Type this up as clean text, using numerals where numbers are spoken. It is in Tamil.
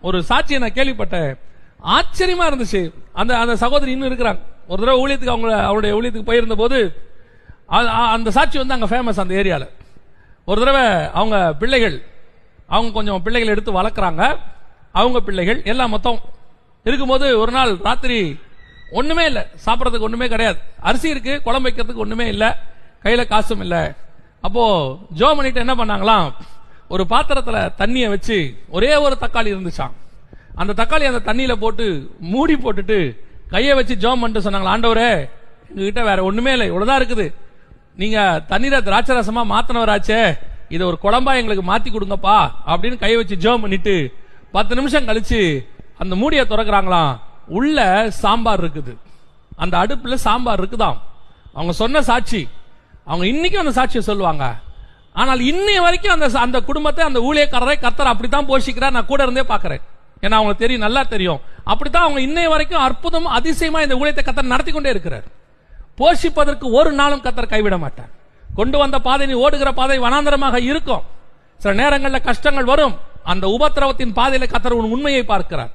ஒரு சாட்சியை நான் கேள்விப்பட்டேன், ஆச்சரியமா இருந்துச்சு. அந்த அந்த சகோதரி இன்னும் இருக்கிறாங்க. ஒரு தடவை ஊழியத்துக்கு அவருடைய ஊழியத்துக்கு போயிருந்த போது அந்த சாட்சி வந்து அங்க ஃபேமஸ் அந்த ஏரியால. ஒரு தடவை அவங்க பிள்ளைகள், அவங்க கொஞ்சம் பிள்ளைகள் எடுத்து வளர்க்குறாங்க, அவங்க பிள்ளைகள் எல்லாம் மொத்தம் இருக்கும்போது ஒரு நாள் ராத்திரி ஒண்ணுமே இல்ல, சாப்பிடறதுக்கு ஒண்ணுமே கிடையாது, அரிசி இருக்கு, குழம்பு வைக்கிறதுக்கு ஒண்ணுமே இல்ல, கையில காசும் இல்ல. அப்போ ஜோ பண்ணிட்டு என்ன பண்ணாங்களாம், ஒரு பாத்திரத்துல தண்ணிய வச்சு ஒரே ஒரு தக்காளி இருந்துச்சாம், அந்த தக்காளி அந்த தண்ணியில போட்டு மூடி போட்டுட்டு கையை வச்சு ஜோம் பண்ணிட்டு சொன்னாங்களா, ஆண்டவரே எங்ககிட்ட வேற ஒண்ணுமே இல்லை, இவ்வளவுதான் இருக்குது, நீங்க தண்ணீரை திராட்சை ரசமா மாத்தினவராச்சே, இதை ஒரு குழம்பா எங்களுக்கு மாத்தி கொடுங்கப்பா அப்படின்னு கையை வச்சு ஜோம் பண்ணிட்டு 10 நிமிஷம் கழிச்சு அந்த மூடியை திறக்கிறாங்களாம், உள்ள சாம்பார் இருக்குது, அந்த அடுப்புல சாம்பார் இருக்குதாம். அவங்க சொன்ன சாட்சி, அவங்க இன்னைக்கும் அந்த சாட்சியை சொல்லுவாங்க. ஆனால் இன்னைய வரைக்கும் அந்த குடும்பத்தை, அந்த ஊழியக்காரரை கர்த்தர் அப்படித்தான் போஷிக்கிறார். நான் கூட இருந்தே பாக்குறேன், ஏன்னா அவங்க தெரியும், நல்லா தெரியும். அப்படித்தான் அவங்க இன்னைய வரைக்கும் அற்புதம் அதிசயமா இந்த ஊழியத்தை கர்த்தர் நடத்தி கொண்டே இருக்கிறார். போஷிப்பதற்கு ஒரு நாளும் கர்த்தர் கைவிட மாட்டார். கொண்டு வந்த பாதை, நீ ஓடுகிற பாதை வனாந்தரமாக இருக்கும், சில நேரங்களில் கஷ்டங்கள் வரும், அந்த உபத்திரவத்தின் பாதையில கர்த்தர் உண்மையை பார்க்கிறார்.